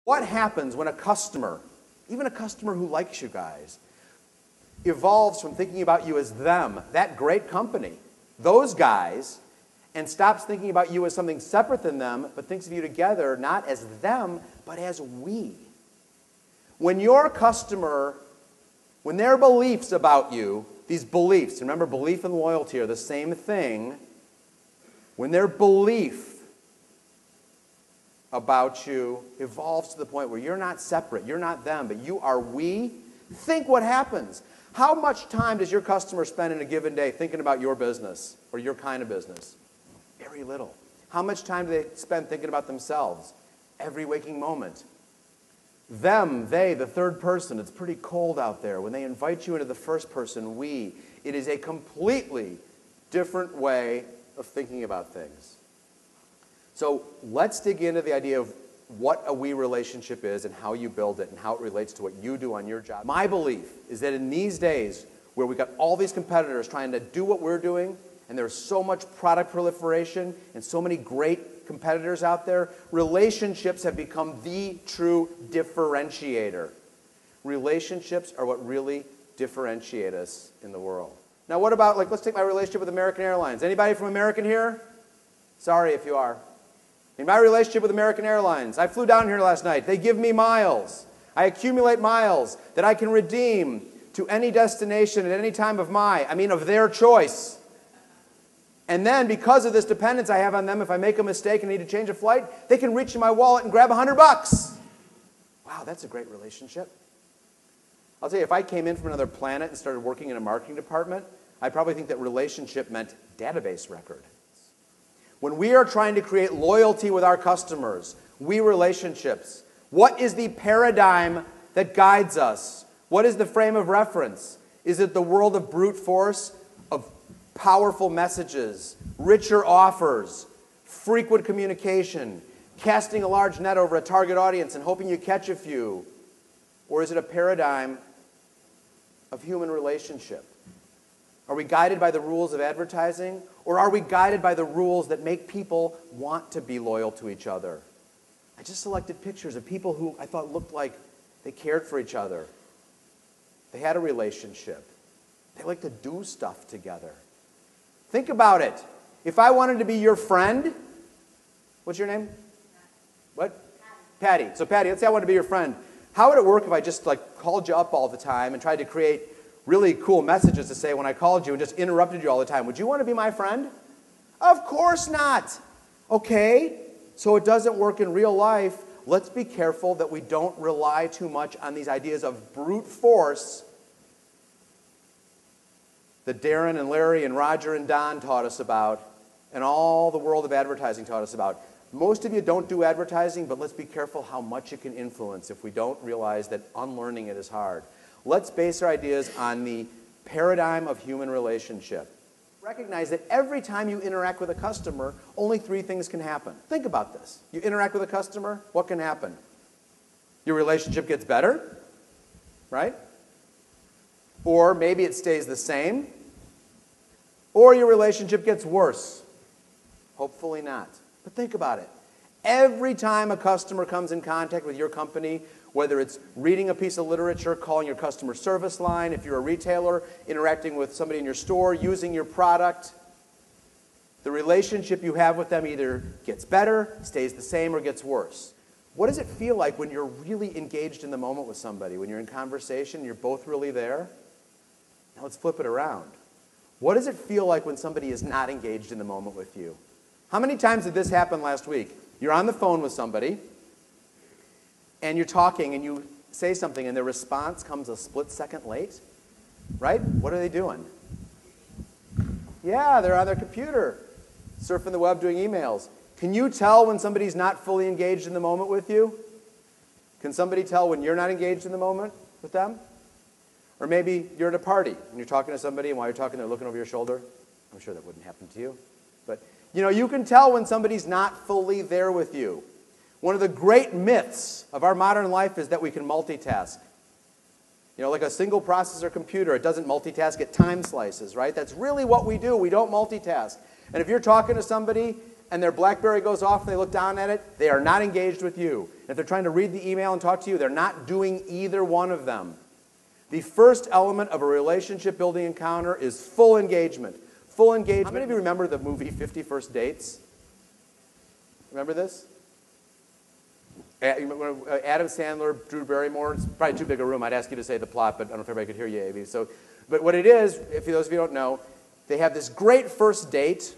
What happens when a customer, even a customer who likes you guys, evolves from thinking about you as them, that great company, those guys, and stops thinking about you as something separate than them, but thinks of you together not as them, but as we? When your customer, when their beliefs about you, these beliefs, remember belief and loyalty are the same thing, when their belief about you evolves to the point where you're not separate, you're not them, but you are we, think what happens. How much time does your customer spend in a given day thinking about your business or your kind of business? Very little. How much time do they spend thinking about themselves? Every waking moment. Them, they, the third person, it's pretty cold out there. When they invite you into the first person, we, it is a completely different way of thinking about things. So let's dig into the idea of what a we relationship is and how you build it and how it relates to what you do on your job. My belief is that in these days where we've got all these competitors trying to do what we're doing, and there's so much product proliferation and so many great competitors out there, relationships have become the true differentiator. Relationships are what really differentiate us in the world. Now what about, let's take my relationship with American Airlines. Anybody from American here? Sorry if you are. In my relationship with American Airlines, I flew down here last night. They give me miles. I accumulate miles that I can redeem to any destination at any time of of their choice. And then, because of this dependence I have on them, if I make a mistake and need to change a flight, they can reach in my wallet and grab $100. Wow, that's a great relationship. I'll tell you, if I came in from another planet and started working in a marketing department, I'd probably think that relationship meant database record. When we are trying to create loyalty with our customers, we relationships, what is the paradigm that guides us? What is the frame of reference? Is it the world of brute force, of powerful messages, richer offers, frequent communication, casting a large net over a target audience and hoping you catch a few? Or is it a paradigm of human relationship? Are we guided by the rules of advertising? Or are we guided by the rules that make people want to be loyal to each other? I just selected pictures of people who I thought looked like they cared for each other. They had a relationship. They like to do stuff together. Think about it. If I wanted to be your friend, what's your name? What? Patty. So Patty, let's say I want to be your friend. How would it work if I just called you up all the time and tried to create really cool messages to say when I called you and just interrupted you all the time? Would you want to be my friend? Of course not. Okay, so it doesn't work in real life. Let's be careful that we don't rely too much on these ideas of brute force that Darren and Larry and Roger and Don taught us about and all the world of advertising taught us about. Most of you don't do advertising, but let's be careful how much it can influence if we don't realize that unlearning it is hard. Let's base our ideas on the paradigm of human relationship. Recognize that every time you interact with a customer, only three things can happen. Think about this. You interact with a customer, what can happen? Your relationship gets better, right? Or maybe it stays the same. Or your relationship gets worse. Hopefully not. But think about it. Every time a customer comes in contact with your company, whether it's reading a piece of literature, calling your customer service line, if you're a retailer, interacting with somebody in your store, using your product, the relationship you have with them either gets better, stays the same, or gets worse. What does it feel like when you're really engaged in the moment with somebody, when you're in conversation, you're both really there? Now let's flip it around. What does it feel like when somebody is not engaged in the moment with you? How many times did this happen last week? You're on the phone with somebody, and you're talking, and you say something, and their response comes a split second late, right? What are they doing? Yeah, they're on their computer, surfing the web, doing emails. Can you tell when somebody's not fully engaged in the moment with you? Can somebody tell when you're not engaged in the moment with them? Or maybe you're at a party, and you're talking to somebody, and while you're talking, they're looking over your shoulder. I'm sure that wouldn't happen to you. But, you can tell when somebody's not fully there with you. One of the great myths of our modern life is that we can multitask. Like a single processor computer, it doesn't multitask, it time slices, right? That's really what we do. We don't multitask. And if you're talking to somebody and their BlackBerry goes off and they look down at it, they are not engaged with you. If they're trying to read the email and talk to you, they're not doing either one of them. The first element of a relationship building encounter is full engagement. Full engagement. How many of you remember the movie 50 First Dates? Remember this? Adam Sandler, Drew Barrymore. It's probably too big a room. I'd ask you to say the plot, but I don't know if everybody could hear you, Avi. But what it is, if those of you don't know, they have this great first date,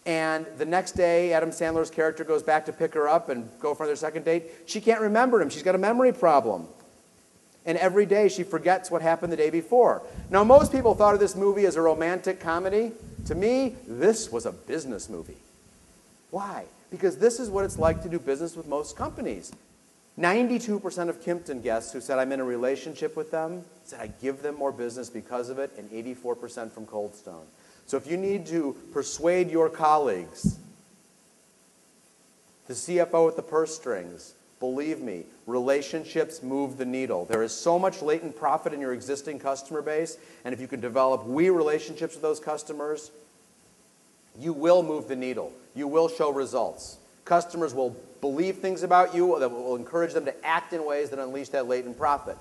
and the next day, Adam Sandler's character goes back to pick her up and go for their second date. She can't remember him. She's got a memory problem. And every day she forgets what happened the day before. Now, most people thought of this movie as a romantic comedy. To me, this was a business movie. Why? Because this is what it's like to do business with most companies. 92% of Kimpton guests who said I'm in a relationship with them said I give them more business because of it, and 84% from Cold Stone. So if you need to persuade your colleagues, the CFO with the purse strings, believe me, relationships move the needle. There is so much latent profit in your existing customer base, and if you can develop relationships with those customers, you will move the needle. You will show results. Customers will believe things about you that will encourage them to act in ways that unleash that latent profit.